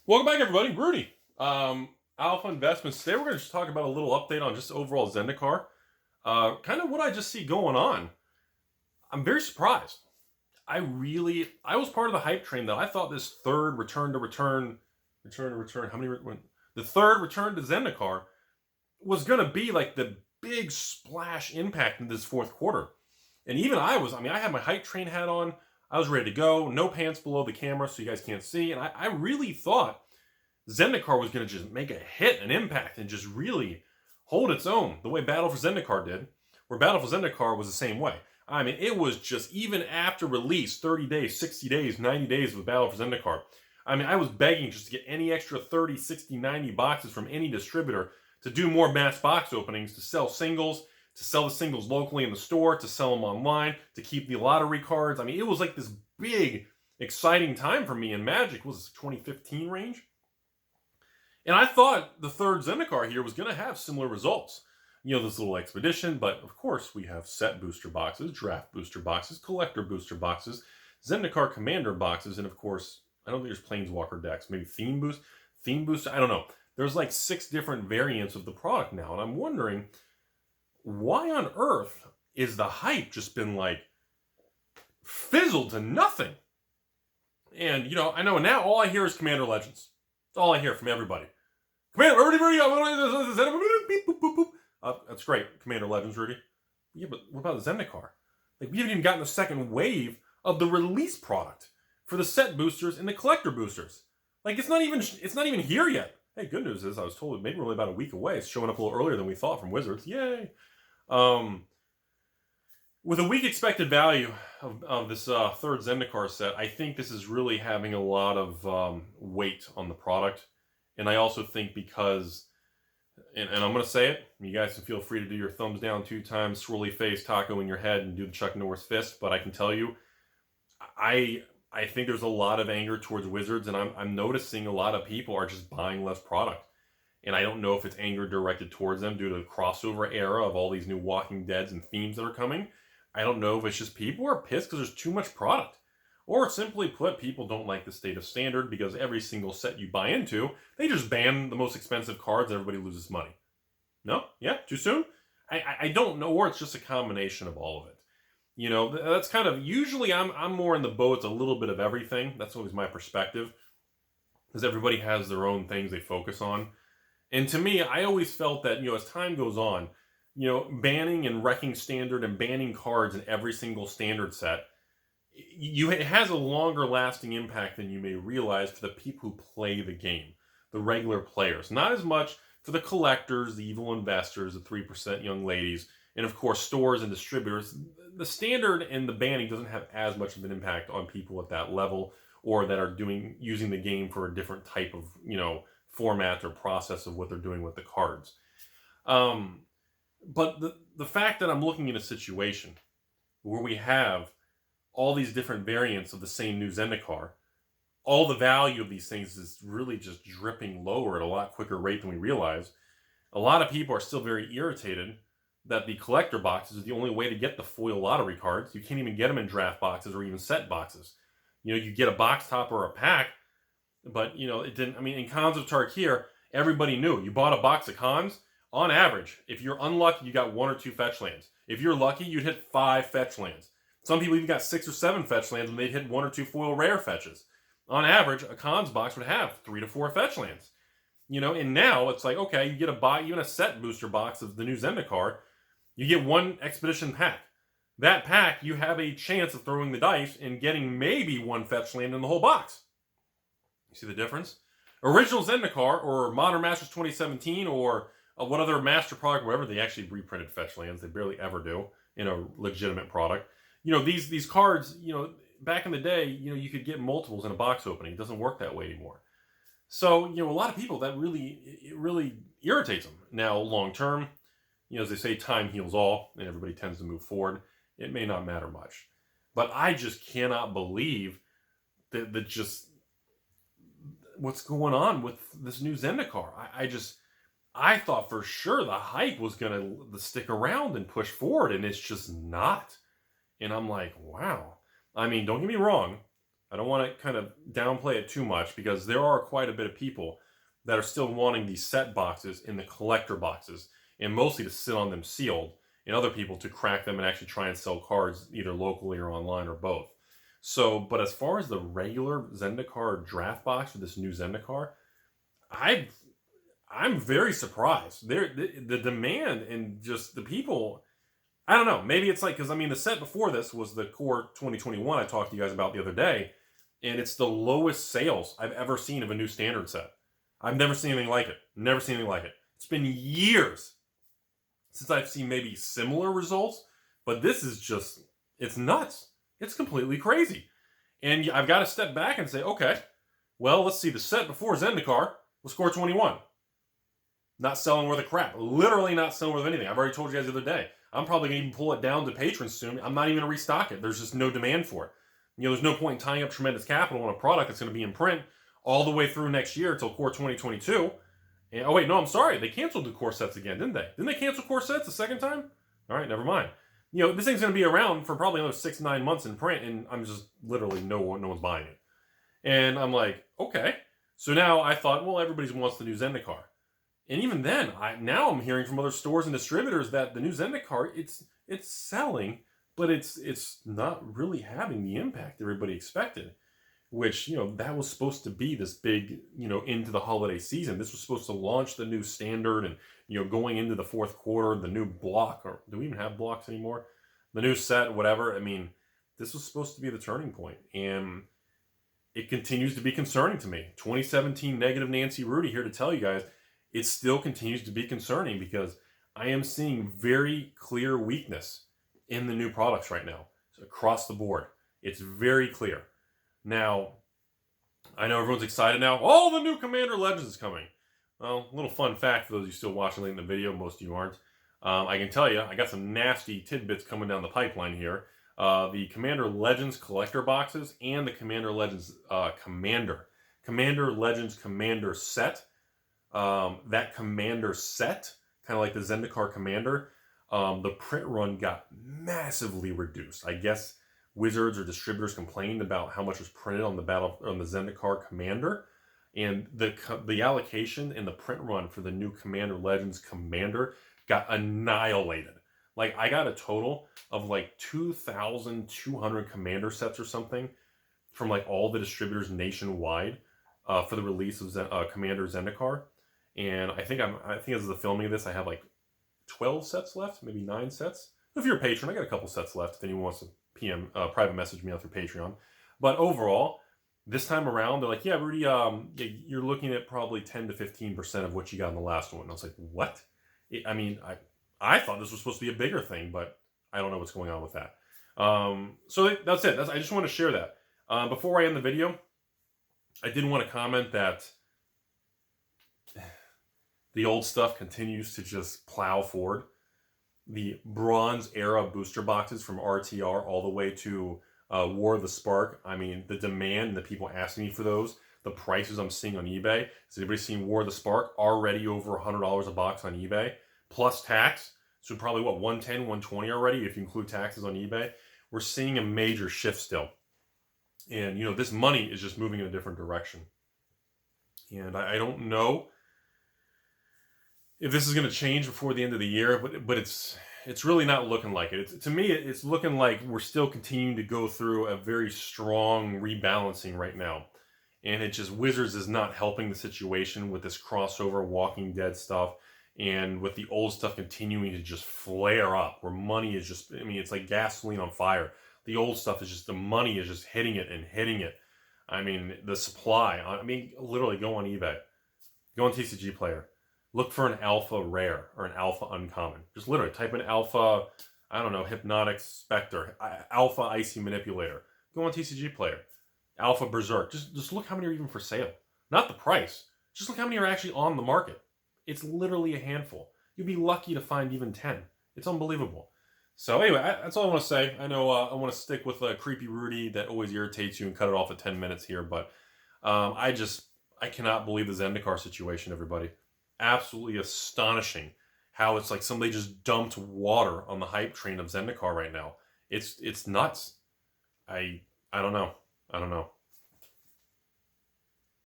Welcome back, everybody. Rudy, Alpha Investments. Today we're going to just talk about a little update on just overall Zendikar. Kind of what I just see going on. I'm very surprised. I was part of the hype train that I thought this third return to the third return to Zendikar was going to be like the big splash impact in this fourth quarter. And even I had my hype train hat on. I was ready to go. No pants below the camera so you guys can't see. And I really thought Zendikar was going to just make a hit, an impact, and just really hold its own the way Battle for Zendikar did. Where Battle for Zendikar was the same way. I mean, it was just, even after release, 30 days, 60 days, 90 days of Battle for Zendikar. I mean, I was begging just to get any extra 30, 60, 90 boxes from any distributor to do more mass box openings, to sell singles, to sell the singles locally in the store, to sell them online, to keep the lottery cards. I mean, it was like this big, exciting time for me in Magic. Was 2015 range? And I thought the third Zendikar here was going to have similar results. You know, this little expedition, but of course we have set booster boxes, draft booster boxes, collector booster boxes, Zendikar commander boxes, and of course, I don't think there's planeswalker decks. Maybe theme boost, I don't know. There's like 6 different variants of the product now, and I'm wondering, why on earth is the hype just been like fizzled to nothing? And, you know, I know now all I hear is Commander Legends. That's all I hear from everybody. Commander, that's great, Commander Legends, Rudy. Yeah, but what about Zendikar? Like, we haven't even gotten the second wave of the release product for the set boosters and the collector boosters. Like, it's not even here yet. Hey, good news is I was told maybe we're only about a week away. It's showing up a little earlier than we thought from Wizards. Yay! With a week expected value of this third Zendikar set, I think this is really having a lot of weight on the product. And I also think because, and I'm going to say it, you guys can feel free to do your thumbs down 2 times, swirly face, taco in your head, and do the Chuck Norris fist, but I can tell you, I think there's a lot of anger towards Wizards, and I'm noticing a lot of people are just buying less product. And I don't know if it's anger directed towards them due to the crossover era of all these new Walking Deads and themes that are coming. I don't know if it's just people are pissed because there's too much product. Or simply put, people don't like the state of standard because every single set you buy into, they just ban the most expensive cards and everybody loses money. No? Yeah? Too soon? I don't know, or it's just a combination of all of it. You know, that's kind of, usually I'm more in the boat, it's a little bit of everything. That's always my perspective. Because everybody has their own things they focus on. And to me, I always felt that, you know, as time goes on, you know, banning and wrecking standard and banning cards in every single standard set, it has a longer lasting impact than you may realize for the people who play the game, the regular players. Not as much for the collectors, the evil investors, the 3% young ladies, and of course stores and distributors. The standard and the banning doesn't have as much of an impact on people at that level, or that are using the game for a different type of, you know, format or process of what they're doing with the cards. But the fact that I'm looking at a situation where we have all these different variants of the same new Zendikar, all the value of these things is really just dripping lower at a lot quicker rate than we realize. A lot of people are still very irritated that the collector boxes is the only way to get the foil lottery cards. You can't even get them in draft boxes or even set boxes. You know, you get a box top or a pack, but, you know, it didn't. I mean, in Cons of Tarkir, everybody knew. You bought a box of Cons, on average, if you're unlucky, you got 1 or 2 fetch lands. If you're lucky, you'd hit 5 fetch lands. Some people even got 6 or 7 fetch lands when they'd hit 1 or 2 foil rare fetches. On average, a Cons box would have 3 to 4 fetch lands. You know, and now it's like, okay, you get even a set booster box of the new Zendikar, you get 1 expedition pack. That pack, you have a chance of throwing the dice and getting maybe 1 fetch land in the whole box. You see the difference? Original Zendikar, or Modern Masters 2017, or what other master product, wherever they actually reprinted fetch lands, they barely ever do in a legitimate product. You know, these cards, you know, back in the day, you know, you could get multiples in a box opening. It doesn't work that way anymore. So, you know, a lot of people, it really irritates them. Now, long term, you know, as they say, time heals all, and everybody tends to move forward. It may not matter much. But I just cannot believe that just what's going on with this new Zendikar. I thought for sure the hype was going to stick around and push forward, and it's just not. And I'm like, wow. I mean, don't get me wrong. I don't want to kind of downplay it too much, because there are quite a bit of people that are still wanting these set boxes in the collector boxes, and mostly to sit on them sealed, and other people to crack them and actually try and sell cards either locally or online or both. So, but as far as the regular Zendikar draft box for this new Zendikar, I'm very surprised. The demand and just the people, I don't know. Maybe it's like, because I mean, the set before this was the Core 2021 I talked to you guys about the other day, and it's the lowest sales I've ever seen of a new standard set. I've never seen anything like it. Never seen anything like it. It's been years since I've seen maybe similar results, but this is just, it's nuts. It's completely crazy. And I've got to step back and say, okay, well, let's see. The set before Zendikar was Core 21. Not selling worth a crap. Literally not selling worth anything. I've already told you guys the other day. I'm probably going to even pull it down to Patron soon. I'm not even going to restock it. There's just no demand for it. You know, there's no point in tying up tremendous capital on a product that's going to be in print all the way through next year until Core 2022. And, oh, wait, no, I'm sorry. They canceled the Core sets again, didn't they? Didn't they cancel Core sets a second time? All right, never mind. You know, this thing's going to be around for probably another 6-9 months in print, and I'm just literally no one's buying it. And I'm like, okay. So now I thought, well, everybody wants the new Zendikar. And even then, now I'm hearing from other stores and distributors that the new Zendikar, it's selling, but it's not really having the impact everybody expected. Which, you know, that was supposed to be this big, you know, into the holiday season. This was supposed to launch the new standard, and, you know, going into the fourth quarter, the new block, or do we even have blocks anymore? The new set, whatever. I mean, this was supposed to be the turning point, and it continues to be concerning to me. 2017 negative Nancy Rudy here to tell you guys, it still continues to be concerning, because I am seeing very clear weakness in the new products right now. So across the board, it's very clear. Now, I know everyone's excited now. Oh, the new Commander Legends is coming. Well, a little fun fact for those of you still watching late in the video. Most of you aren't. I can tell you, I got some nasty tidbits coming down the pipeline here. The Commander Legends collector boxes and the Commander Legends Commander Legends Commander set. That Commander set, kind of like the Zendikar Commander, the print run got massively reduced. I guess Wizards or distributors complained about how much was printed on the Zendikar Commander, and the allocation and the print run for the new Commander Legends Commander got annihilated. Like, I got a total of like 2,200 Commander sets or something from like all the distributors nationwide for the release of Commander Zendikar, and I think as of the filming of this, I have like 12 sets left, maybe 9 sets. If you're a patron, I got a couple sets left if anyone wants to private message me out through Patreon. But overall, this time around, they're like, yeah, Rudy, you're looking at probably 10 to 15% of what you got in the last one. And I was like, what? I thought this was supposed to be a bigger thing, but I don't know what's going on with that. So that's it. I just want to share that. Before I end the video, I did want to comment that the old stuff continues to just plow forward. The Bronze Era booster boxes from RTR all the way to War of the Spark. I mean, the demand, the people asking me for those, the prices I'm seeing on eBay. Has anybody seen War of the Spark? Already over $100 a box on eBay, plus tax. So probably, what, 110, 120 already, if you include taxes on eBay. We're seeing a major shift still. And, you know, this money is just moving in a different direction. And I don't know if this is going to change before the end of the year, but it's really not looking like it. To me, it's looking like we're still continuing to go through a very strong rebalancing right now. And it just, Wizards is not helping the situation with this crossover Walking Dead stuff, and with the old stuff continuing to just flare up, where money is just, I mean, it's like gasoline on fire. The old stuff is just, the money is just hitting it and hitting it. I mean, the supply, I mean, literally go on eBay, go on TCG Player. Look for an alpha rare or an alpha uncommon. Just literally type in alpha, I don't know, Hypnotic Spectre, alpha Icy Manipulator. Go on TCG Player. Alpha Berserk. Just look how many are even for sale. Not the price. Just look how many are actually on the market. It's literally a handful. You'd be lucky to find even 10. It's unbelievable. So anyway, that's all I want to say. I know I want to stick with Creepy Rudy that always irritates you and cut it off at 10 minutes here, but I cannot believe the Zendikar situation, everybody. Absolutely astonishing how it's like somebody just dumped water on the hype train of Zendikar right now. It's nuts. I don't know.